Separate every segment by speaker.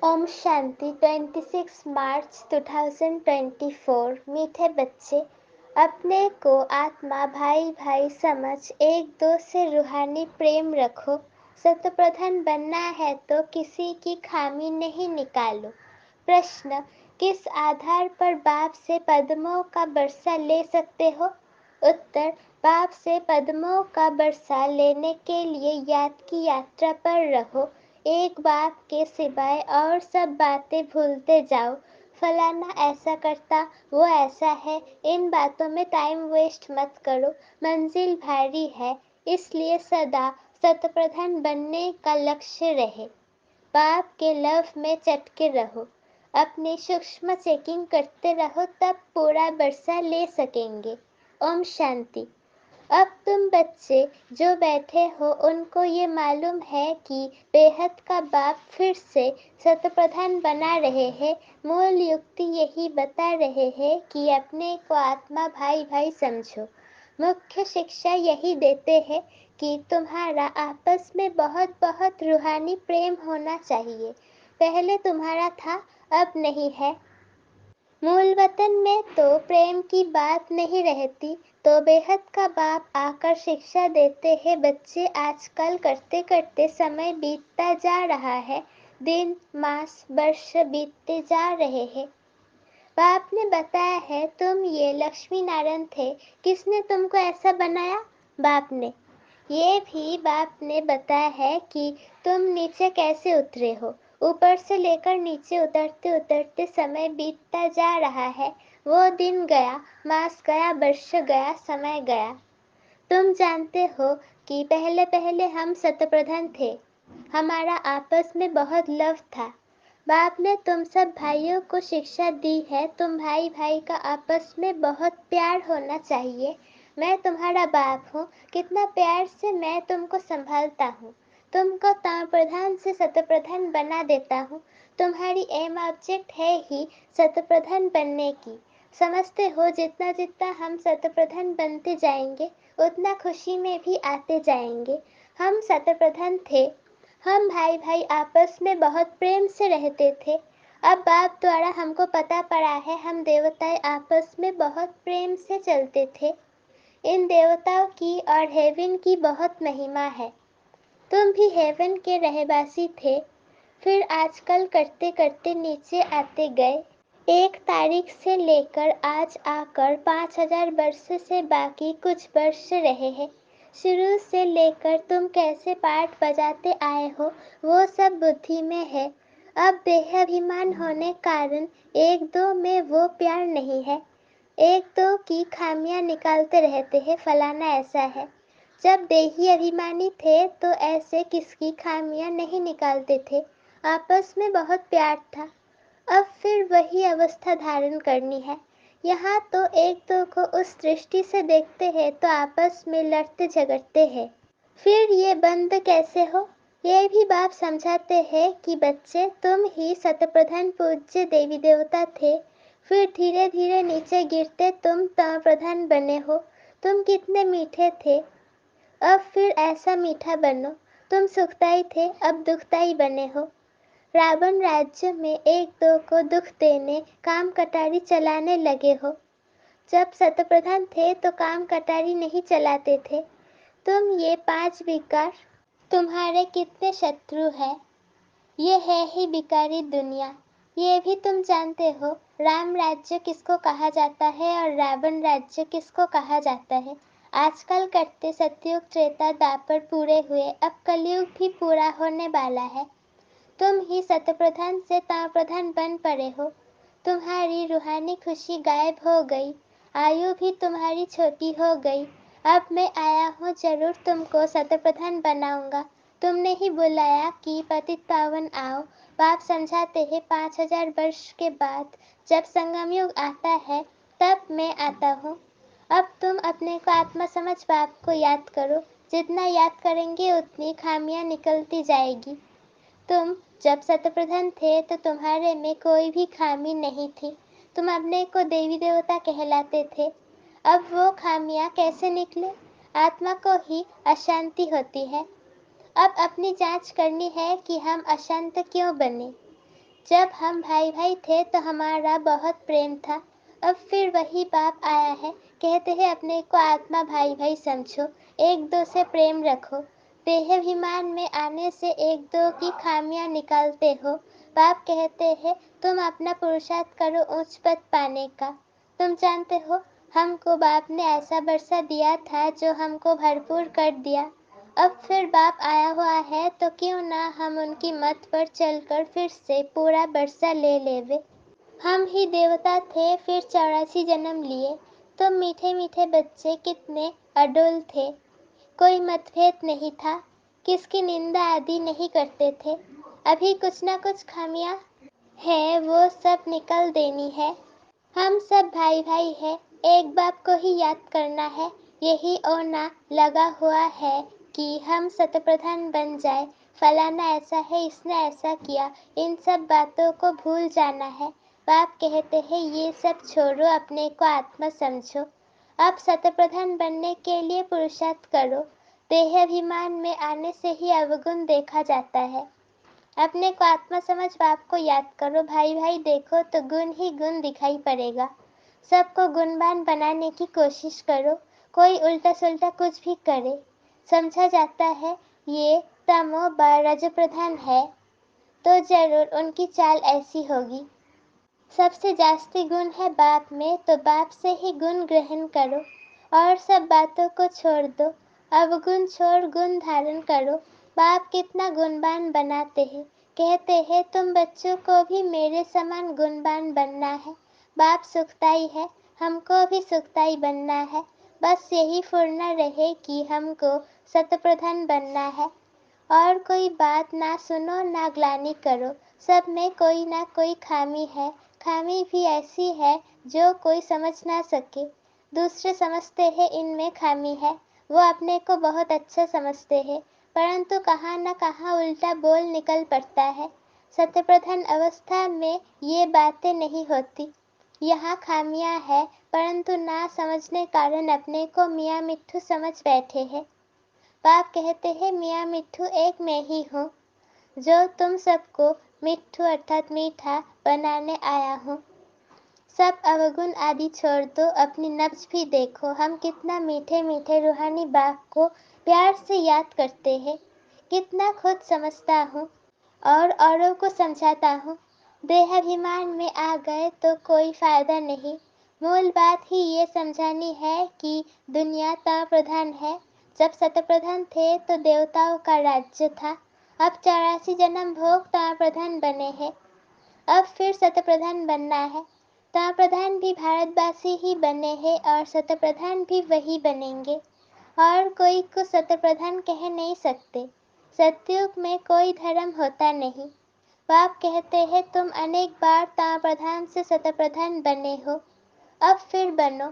Speaker 1: ओम शांति 26 मार्च 2024। मीठे बच्चे, अपने को आत्मा भाई भाई समझ एक दो से रूहानी प्रेम रखो। शतप्रधान बनना है तो किसी की खामी नहीं निकालो। प्रश्न, किस आधार पर बाप से पद्मों का बरसा ले सकते हो? उत्तर, बाप से पद्मों का बरसा लेने के लिए याद की यात्रा पर रहो। एक बाप के सिवाय और सब बातें भूलते जाओ। फलाना ऐसा करता, वो ऐसा है, इन बातों में टाइम वेस्ट मत करो। मंजिल भारी है, इसलिए सदा शतप्रधान बनने का लक्ष्य रहे। बाप के लव में चटके रहो। अपनी सूक्ष्म चेकिंग करते रहो, तब पूरा बरसा ले सकेंगे। ओम शांति। अब तुम बच्चे जो बैठे हो उनको ये मालूम है कि बेहद का बाप फिर से शतप्रधान बना रहे हैं। मूल युक्ति यही बता रहे हैं कि अपने को आत्मा भाई भाई समझो। मुख्य शिक्षा यही देते हैं कि तुम्हारा आपस में बहुत बहुत रूहानी प्रेम होना चाहिए। पहले तुम्हारा था, अब नहीं है। मूल वतन में तो प्रेम की बात नहीं रहती, तो बेहद का बाप आकर शिक्षा देते हैं। बच्चे आजकल करते करते समय बीतता जा रहा है, दिन मास वर्ष बीतते जा रहे हैं। बाप ने बताया है तुम ये लक्ष्मी नारायण थे, किसने तुमको ऐसा बनाया? बाप ने। ये भी बाप ने बताया है कि तुम नीचे कैसे उतरे हो। ऊपर से लेकर नीचे उतरते उतरते समय बीतता जा रहा है। वो दिन गया, मास गया, वर्ष गया, समय गया। तुम जानते हो कि पहले पहले हम शतप्रधान थे। हमारा आपस में बहुत लव था। बाप ने तुम सब भाइयों को शिक्षा दी है, तुम भाई भाई का आपस में बहुत प्यार होना चाहिए। मैं तुम्हारा बाप हूँ, कितना प्यार से मैं तुमको संभालता हूँ। तुमको प्रधान से शतप्रधान बना देता हूँ। तुम्हारी एम ऑब्जेक्ट है ही शतप्रधान बनने की। समझते हो जितना जितना हम शतप्रधान बनते जाएंगे, उतना खुशी में भी आते जाएंगे। हम शतप्रधान थे, हम भाई भाई आपस में बहुत प्रेम से रहते थे। अब बाप द्वारा हमको पता पड़ा है हम देवताएं आपस में बहुत प्रेम से चलते थे। इन देवताओं की और हेवन की बहुत महिमा है। तुम भी हेवन के रहवासी थे, फिर आजकल करते करते नीचे आते गए। एक तारीख से लेकर आज आकर 5000 वर्ष से बाकी कुछ वर्ष रहे हैं। शुरू से लेकर तुम कैसे पाठ बजाते आए हो, वो सब बुद्धि में है। अब देहाभिमान होने कारण एक दो में वो प्यार नहीं है। एक दो की खामियां निकालते रहते हैं, फलाना ऐसा है। जब देही अभिमानी थे तो ऐसे किसकी खामियां नहीं निकालते थे, आपस में बहुत प्यार था। अब फिर वही अवस्था धारण करनी है। यहाँ तो एक दो को उस दृष्टि से देखते हैं तो आपस में लड़ते झगड़ते हैं। फिर ये बंद कैसे हो? ये भी बाप समझाते हैं कि बच्चे तुम ही शतप्रधान पूज्य देवी देवता थे, फिर धीरे धीरे नीचे गिरते तुम प्रधान बने हो। तुम कितने मीठे थे, अब फिर ऐसा मीठा बनो। तुम सुखदाई थे, अब दुखदाई बने हो। रावण राज्य में एक दो को दुख देने काम कटारी चलाने लगे हो। जब शतप्रधान थे तो काम कटारी नहीं चलाते थे। तुम ये 5 विकार, तुम्हारे कितने शत्रु हैं। ये है ही बिकारी दुनिया। ये भी तुम जानते हो राम राज्य किसको कहा जाता है और रावण राज्य किसको कहा जाता है। आजकल करते सतयुग त्रेता द्वापर पूरे हुए, अब कलयुग भी पूरा होने वाला है। तुम ही शतप्रधान से प्रधान बन पड़े हो। तुम्हारी रूहानी खुशी गायब हो गई, आयु भी तुम्हारी छोटी हो गई। अब मैं आया हूँ, जरूर तुमको शतप्रधान बनाऊंगा। तुमने ही बुलाया कि पतित पावन आओ। बाप समझाते हैं 5000 वर्ष के बाद जब संगम युग आता है तब मैं आता हूँ। अब तुम अपने को आत्मा समझ बाप को याद करो। जितना याद करेंगे उतनी खामियां निकलती जाएगी। तुम जब शतप्रधान थे तो तुम्हारे में कोई भी खामी नहीं थी। तुम अपने को देवी देवता कहलाते थे। अब वो खामियां कैसे निकले? आत्मा को ही अशांति होती है। अब अपनी जांच करनी है कि हम अशांत क्यों बने। जब हम भाई भाई थे तो हमारा बहुत प्रेम था। अब फिर वही बाप आया है, कहते हैं अपने को आत्मा भाई भाई समझो, एक दो से प्रेम रखो। देहाभिमान में आने से एक दो की खामियां निकालते हो। बाप कहते हैं तुम अपना पुरुषार्थ करो उच्च पद पाने का। तुम जानते हो हमको बाप ने ऐसा बरसा दिया था जो हमको भरपूर कर दिया। अब फिर बाप आया हुआ है तो क्यों ना हम उनकी मत पर चलकर फिर से पूरा बरसा ले लेवे। हम ही देवता थे फिर 84 जन्म लिए। तुम मीठे मीठे बच्चे कितने अडोल थे। कोई मतभेद नहीं था, किसकी निंदा आदि नहीं करते थे। अभी कुछ ना कुछ खामियां है वो सब निकल देनी है। हम सब भाई भाई हैं, एक बाप को ही याद करना है। यही ओना लगा हुआ है कि हम शतप्रधान बन जाए। फलाना ऐसा है, इसने ऐसा किया, इन सब बातों को भूल जाना है। बाप कहते हैं ये सब छोड़ो, अपने को आत्मा समझो। अब शतप्रधान बनने के लिए पुरुषार्थ करो। देहाभिमान में आने से ही अवगुण देखा जाता है। अपने को आत्मा समझ बाप को याद करो। भाई भाई देखो तो गुण ही गुण दिखाई पड़ेगा। सबको गुणवान बनाने की कोशिश करो। कोई उल्टा सुल्टा कुछ भी करे, समझा जाता है ये तमो व रज प्रधान है, तो जरूर उनकी चाल ऐसी होगी। सबसे जास्ती गुण है बाप में, तो बाप से ही गुण ग्रहण करो और सब बातों को छोड़ दो। अवगुण छोड़ गुण धारण करो। बाप कितना गुणवान बनाते हैं, कहते हैं तुम बच्चों को भी मेरे समान गुणवान बनना है। बाप सुखदाई है, हमको भी सुखदाई बनना है। बस यही फुर्ना रहे कि हमको शतप्रधान बनना है। और कोई बात ना सुनो ना ग्लानि करो। सब में कोई ना कोई खामी है, खामी भी ऐसी है जो कोई समझ ना सके। दूसरे समझते हैं इनमें खामी है, वो अपने को बहुत अच्छा समझते हैं, परंतु कहाँ न कहाँ उल्टा बोल निकल पड़ता है। शतप्रधान अवस्था में ये बातें नहीं होती। यहाँ खामियां है, परंतु ना समझने कारण अपने को मियाँ मिट्ठू समझ बैठे हैं। बाप कहते हैं मियाँ मिट्ठू एक मैं ही हूँ, जो तुम सबको मिट्ठू अर्थात मीठा बनाने आया हूँ। सब अवगुण आदि छोड़ दो, अपनी नब्ज भी देखो। हम कितना मीठे मीठे रूहानी बाप को प्यार से याद करते हैं। कितना खुद समझता हूँ और औरों को समझाता हूँ। देहाभिमान में आ गए तो कोई फायदा नहीं। मूल बात ही ये समझानी है कि दुनिया तम प्रधान है। जब शतप्रधान थे तो देवताओं का राज्य था। अब 84 जन्म भोग तम प्रधान बने हैं। अब फिर शतप्रधान बनना है। तम प्रधान भी भारतवासी ही बने हैं और शतप्रधान भी वही बनेंगे, और कोई को शतप्रधान कह नहीं सकते। सतयुग में कोई धर्म होता नहीं। बाप कहते हैं तुम अनेक बार तम प्रधान से शतप्रधान बने हो, अब फिर बनो।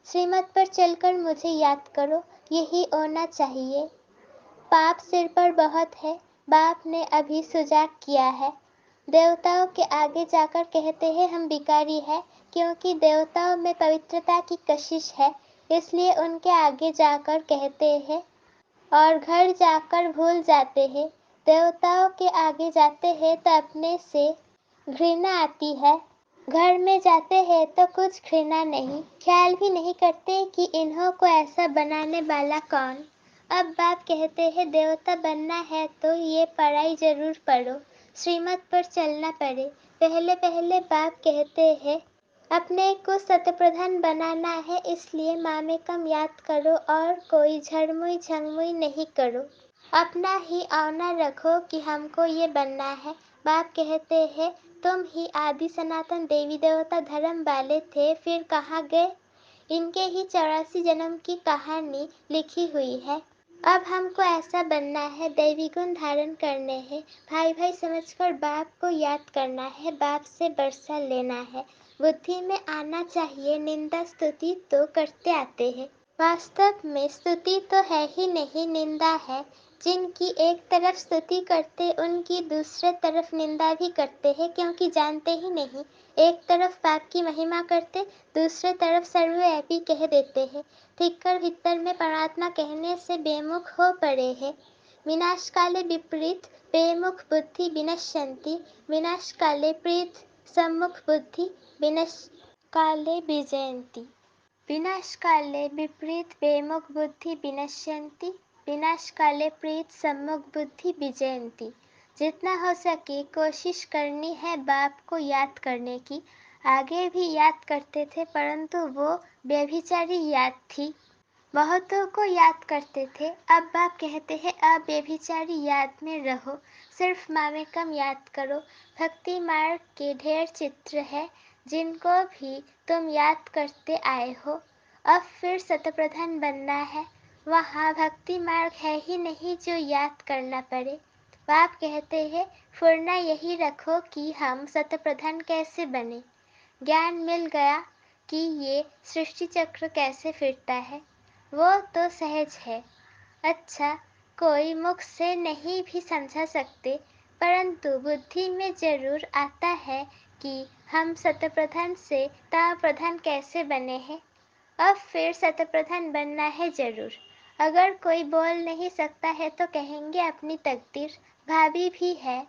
Speaker 1: श्रीमत पर चलकर मुझे याद करो, यही होना चाहिए। पाप सिर पर बहुत है, बाप ने अभी सुजाग किया है। देवताओं के आगे जाकर कहते हैं हम भिखारी हैं, क्योंकि देवताओं में पवित्रता की कशिश है, इसलिए उनके आगे जाकर कहते हैं और घर जाकर भूल जाते हैं। देवताओं के आगे जाते हैं तो अपने से घृणा आती है, घर में जाते हैं तो कुछ घृणा नहीं, ख्याल भी नहीं करते कि इन्हों को ऐसा बनाने वाला कौन। अब बाप कहते हैं देवता बनना है तो ये पढ़ाई जरूर पढ़ो, श्रीमत पर चलना पड़े। पहले पहले बाप कहते हैं अपने को शतप्रधान बनाना है, इसलिए मामे कम याद करो और कोई झड़मुई झंगमुई नहीं करो। अपना ही आना रखो कि हमको ये बनना है। बाप कहते हैं तुम ही आदि सनातन देवी देवता धर्म वाले थे, फिर कहाँ गए। इनके ही 84 जन्म की कहानी लिखी हुई है। अब हमको ऐसा बनना है, दैवी गुण धारण करने हैं। भाई भाई समझकर बाप को याद करना है, बाप से बरसा लेना है। बुद्धि में आना चाहिए निंदा स्तुति तो करते आते हैं। वास्तव में स्तुति तो है ही नहीं, निंदा है। जिनकी एक तरफ स्तुति करते उनकी दूसरे तरफ निंदा भी करते हैं, क्योंकि जानते ही नहीं। एक तरफ बाप की महिमा करते, दूसरे तरफ सर्वव्यापी कह देते हैं। ठीक कर भीतर में परमात्मा कहने से बेमुख हो पड़े हैं। विनाशकाले विपरीत बेमुख बुद्धि विनश्यन्ति विनाशकाले प्रीत सम्मुख बुद्धि विनाशकाले विजयन्ति। विनाशकाले विपरीत बेमुख बुद्धि विनश्यन्ति विनाशकाले प्रीत सम्मुख बुद्धि विजयन्ति। जितना हो सके कोशिश करनी है बाप को याद करने की। आगे भी याद करते थे परंतु वो व्यभिचारी याद थी। बहुतों को याद करते थे। अब बाप कहते हैं अब व्यभिचारी याद में रहो, सिर्फ मामेकम याद करो। भक्ति मार्ग के ढेर चित्र है जिनको भी तुम याद करते आए हो। अब फिर शतप्रधान बनना है, वहाँ भक्ति मार्ग है ही नहीं जो याद करना पड़े। बाप कहते हैं फुरना यही रखो कि हम शतप्रधान कैसे बने। ज्ञान मिल गया कि ये सृष्टि चक्र कैसे फिरता है, वो तो सहज है। अच्छा, कोई मुख से नहीं भी समझा सकते परंतु बुद्धि में जरूर आता है कि हम शतप्रधान से ताप्रधान कैसे बने हैं। अब फिर शतप्रधान बनना है जरूर। अगर कोई बोल नहीं सकता है तो कहेंगे अपनी तकदीर भाभी भी है।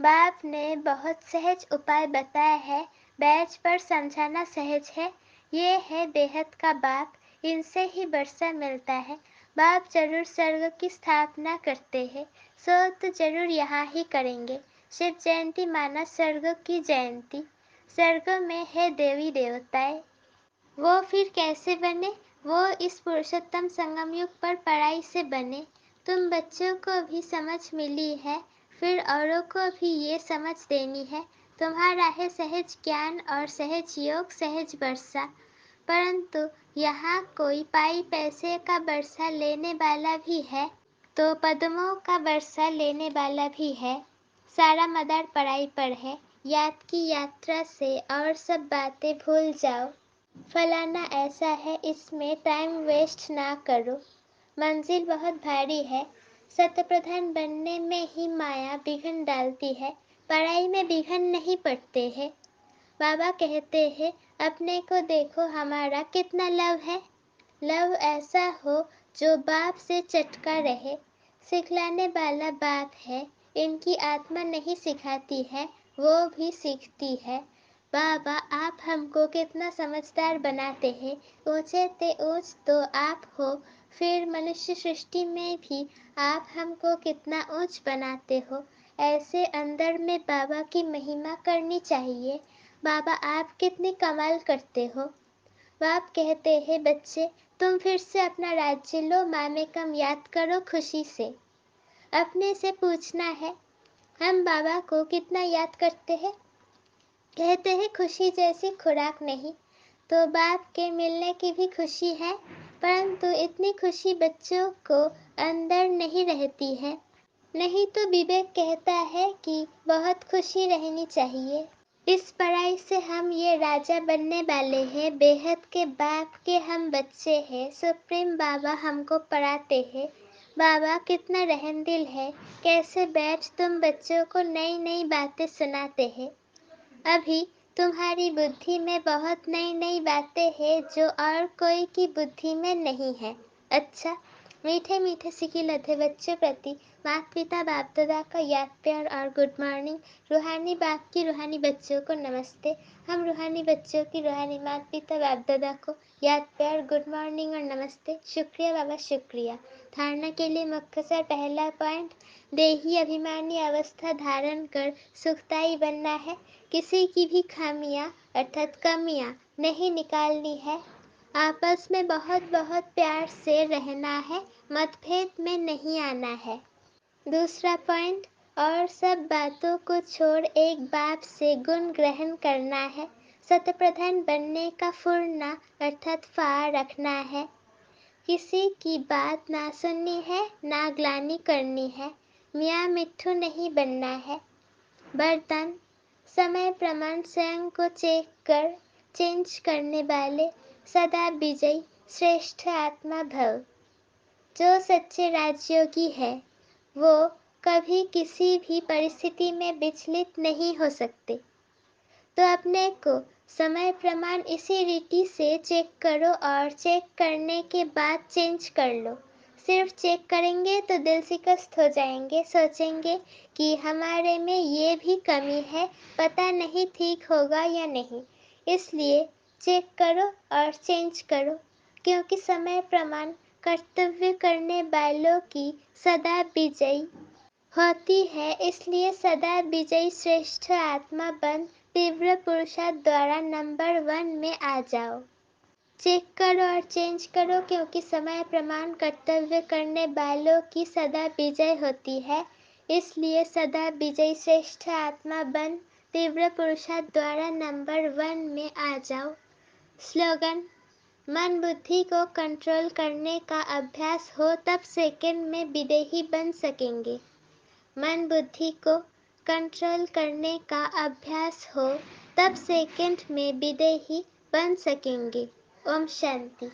Speaker 1: बाप ने बहुत सहज उपाय बताया है, बैच पर समझाना सहज है। ये है बेहद का बाप, इनसे ही वर्षा मिलता है। बाप जरूर स्वर्ग की स्थापना करते हैं, सो तो जरूर यहाँ ही करेंगे। शिव जयंती माना स्वर्ग की जयंती। स्वर्ग में है देवी देवताएं, वो फिर कैसे बने। वो इस पुरुषोत्तम संगम युग पर पढ़ाई से बने। तुम बच्चों को भी समझ मिली है, फिर औरों को भी ये समझ देनी है। तुम्हारा है सहज ज्ञान और सहज योग सहज वर्षा, परंतु यहाँ कोई पाई पैसे का वर्षा लेने वाला भी है तो पद्मों का वर्षा लेने वाला भी है। सारा मदार पढ़ाई पर है, याद की यात्रा से और सब बातें भूल जाओ। फलाना ऐसा है, इसमें टाइम वेस्ट ना करो। मंजिल बहुत भारी है, शतप्रधान बनने में ही माया विघन डालती है, पढ़ाई में विघन नहीं पड़ते हैं। बाबा कहते हैं अपने को देखो हमारा कितना लव है। लव ऐसा हो जो बाप से चटका रहे। सिखलाने वाला बाप है, इनकी आत्मा नहीं सिखाती है, वो भी सीखती है। बाबा आप हमको कितना समझदार बनाते हैं। ऊंचे ते ऊंच तो आप हो, फिर मनुष्य सृष्टि में भी आप हमको कितना ऊंच बनाते हो। ऐसे अंदर में बाबा की महिमा करनी चाहिए। बाबा आप कितने कमाल करते हो। बाप कहते हैं बच्चे तुम फिर से अपना राज्य लो, मामेकम याद करो खुशी से। अपने से पूछना है हम बाबा को कितना याद करते हैं। कहते हैं खुशी जैसी खुराक नहीं, तो बाप के मिलने की भी खुशी है, परंतु इतनी खुशी बच्चों को अंदर नहीं रहती है। नहीं तो विवेक कहता है कि बहुत खुशी रहनी चाहिए। इस पढ़ाई से हम ये राजा बनने वाले हैं, बेहद के बाप के हम बच्चे हैं। सुप्रीम बाबा हमको पढ़ाते हैं। बाबा कितना रहमदिल है, कैसे बैठ तुम बच्चों को नई नई बातें सुनाते हैं। अभी तुम्हारी बुद्धि में बहुत नई नई बातें हैं जो और कोई की बुद्धि में नहीं है। अच्छा, मीठे मीठे सिकी लधे बच्चों प्रति माता पिता बाप दादा का याद प्यार और गुड मॉर्निंग। रूहानी बाप की रूहानी बच्चों को नमस्ते। हम रूहानी बच्चों की रूहानी माता पिता बाप दादा को याद प्यार गुड मॉर्निंग और नमस्ते। शुक्रिया बाबा शुक्रिया। धारणा के लिए मुख्तसर पहला पॉइंट, देही अभिमानी अवस्था धारण कर सुखदायी बनना है। किसी की भी खामियां अर्थात कमियां नहीं निकालनी है। आपस में बहुत बहुत प्यार से रहना है, मतभेद में नहीं आना है। दूसरा पॉइंट, और सब बातों को छोड़ एक बाप से गुण ग्रहण करना है। शतप्रधान बनने का फुरना अर्थात फाड़ रखना है। किसी की बात ना सुननी है, ना ग्लानि करनी है। मियाँ मिट्ठू नहीं बनना है। बर्तन समय प्रमाण स्वयं को चेक कर चेंज करने वाले सदा विजयी श्रेष्ठ आत्मा भव। जो सच्चे राजयोगी है वो कभी किसी भी परिस्थिति में विचलित नहीं हो सकते। तो अपने को समय प्रमाण इसी रीति से चेक करो और चेक करने के बाद चेंज कर लो। सिर्फ चेक करेंगे तो दिल शिकस्त हो जाएंगे, सोचेंगे कि हमारे में ये भी कमी है, पता नहीं ठीक होगा या नहीं। इसलिए चेक करो और चेंज करो, क्योंकि समय प्रमाण कर्तव्य करने वालों की सदा विजयी होती है। इसलिए सदा विजयी श्रेष्ठ आत्मा बन तीव्र पुरुषार्थ द्वारा नंबर 1 में आ जाओ। चेक करो और चेंज करो, क्योंकि समय प्रमाण कर्तव्य करने वालों की सदा विजय होती है। इसलिए सदा विजयी श्रेष्ठ आत्मा बन तीव्र पुरुषार्थ द्वारा नंबर 1 में आ जाओ। स्लोगन: मन बुद्धि को कंट्रोल करने का अभ्यास हो तब सेकंड में विदेही बन सकेंगे। मन बुद्धि को कंट्रोल करने का अभ्यास हो तब सेकंड में विदेही बन सकेंगे। ओम शांति।